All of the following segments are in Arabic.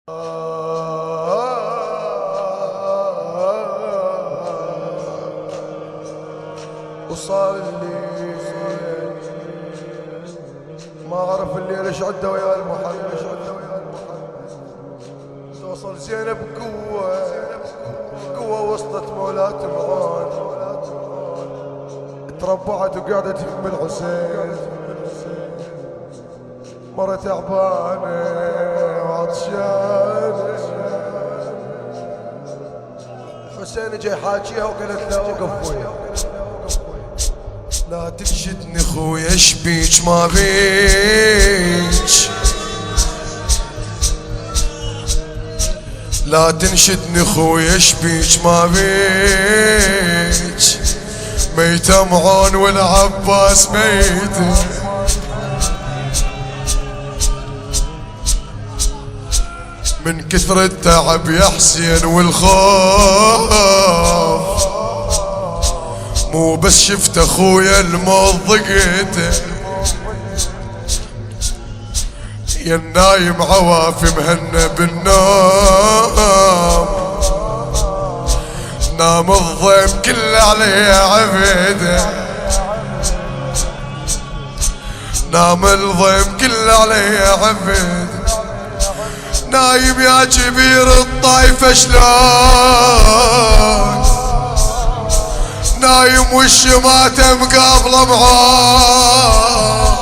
وصار الليل ما اعرف الليل ايش عده ويا المحل توصل زينب قوة وسطت مولات معون تربعت وقعدت يم الحسين مرة تعبانة وعطشانة حسين جاي حاجيها وقالت لا وقف وياه لا تنشدني خويا ايش بيك ما بيك لا تنشدني خويا ايش بيك ما بيك ميتة معون والعباس ميتة من كثر التعب يا حسين والخوف مو بس شفت اخويا الموت ضقيته يا النايم عوافي مهنا بالنوم نام الضيم كله عليه عبيده نام الضيم كله عليه عبيده نايم يا كبير الطايفة شلون نايم والشماتة مقابلة معاه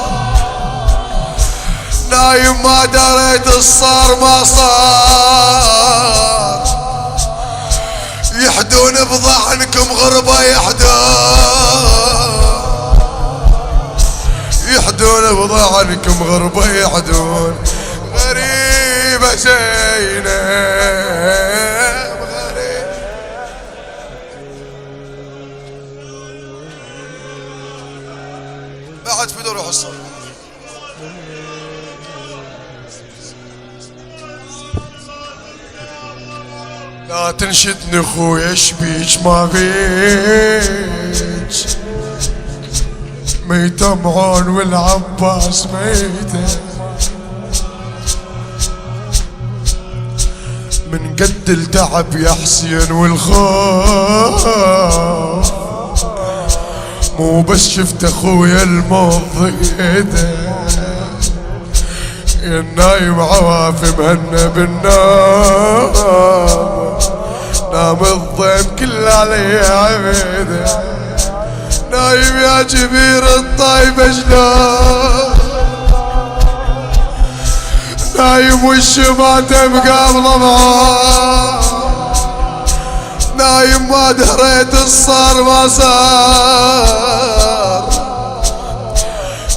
نايم ما دريت الصار ما صار يحدون بضعنكم غربة يحدون بضعنكم غربة يحدون غريبة زينب بعد في دور حصل لا تنشدني خويا ايش بيك ما بيك ميتة معون والعباس ميتة من قد التعب يا حسين والخوف مو بس شفت اخويا الموت ضيقته يا النايم عوافي مهنا بالنوم نام الضيم كله عليه عبيده نايم يا كبير الطايفة شلون نايم والشماتة مقابلة معاه نايم ما دريت الصار ما صار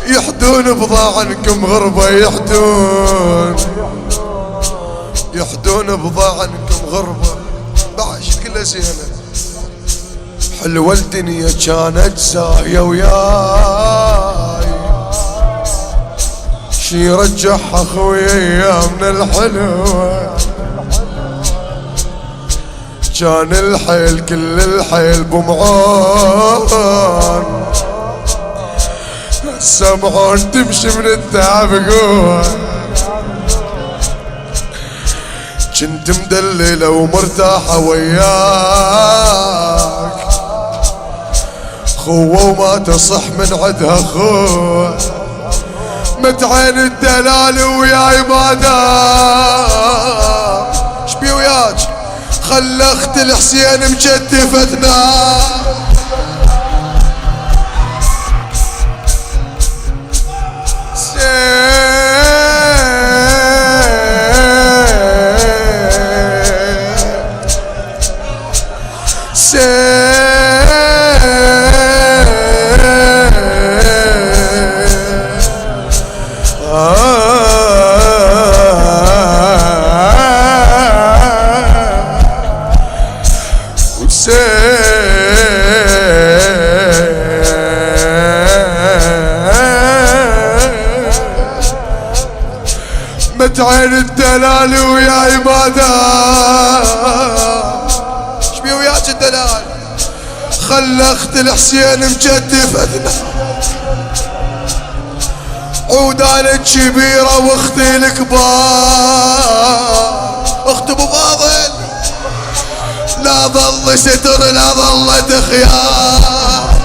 يحدون بضاعنكم غربة يحدون بضاعنكم غربة بعشت كلها زينة حلوة الدنيا كانت زاية وياي شي رجعها اخويا ايامنا الحلوة كان الحيل كل الحيل بمعون سمعون تمشي من التعب قوة كنت مدللة ومرتاحة وياك خوة وما تصح من عدها خوة متعين الدلال وياي ما دام شبي وياك خل اخت الحسين مجتفتنا متعين الدلال وياي ما دام شبي وياك الدلال خل اخت الحسين مجدفتنا عودان الكبيرة واختي الكبار لا ظل ستر لا ظلت خيار.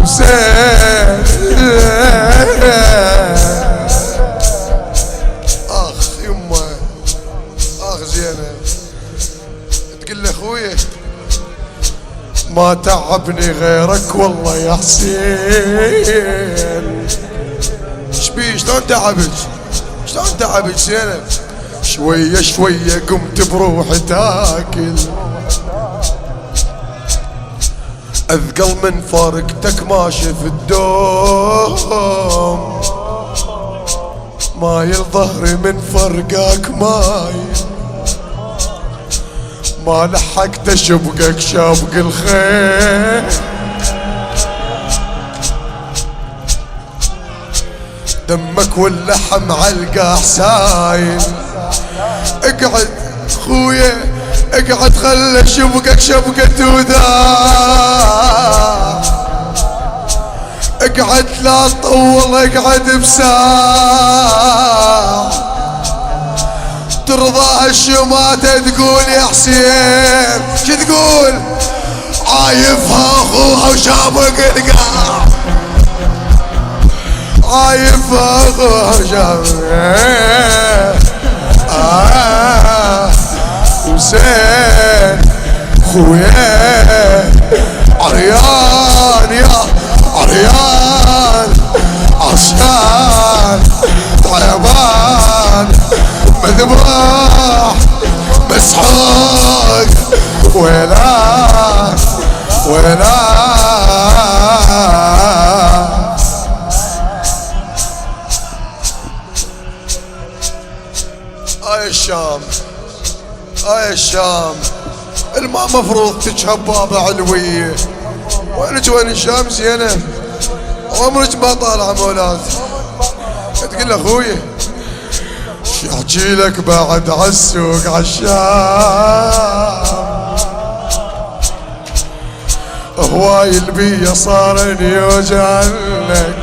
حسين اخ يمه اخ زينب تقول له اخويا ما تعبني غيرك والله يا حسين. شبيه شلون تعبك شلون تعبك زينب؟ شوية شوية قمت بروحي تاكل، اثقل من فارقتك ما شفت دوم، مايل ظهري من فرقك مايل، ما لحقت شبقك شابق الخير. دمك واللحم عالقاع سايل، اقعد خويا اقعد خلى شبقك شبقة وذا، اقعد لا تطول اقعد بساع، ترضى الشماتة تقول يا حسين شو تقول؟ عايفها اخوها وشابك القاع، عايفها اخوها وشابك حسين خويا عريان يا عريان عصيان طيبان مذبوح مسحوق ولا ولا. الشام الشام الماء مفروض تجهبابة علوية، وينك وين الشام زينب؟ عمرك ما طالعة مولات. تقول له اخويا احكي لك بعد عالسوق عالشام، هواي البية صار يوجع لك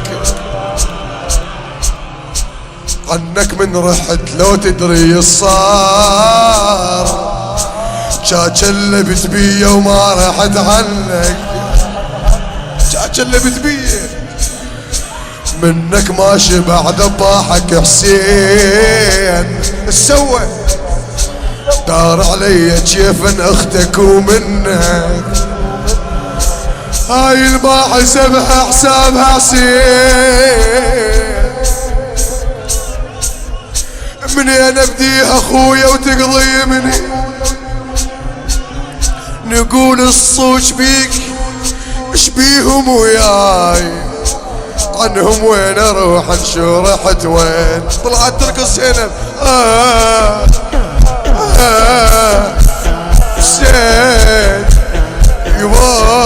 عنك من رحت لو تدري الصار، شاكلبت بيه وما رحت عنك، شاكلبت بيه منك ما شبع ذباحك حسين. السوى دار علي جيفن اختك ومنك، هاي الما حسبها حسابها حسين، منين ابديها اخويا وتقضي مني؟ نقول الصوت بيك شبيهم وياي، عنهم وين اروح انشو رحت وين؟ طلعت ترقص زينب حسين يبا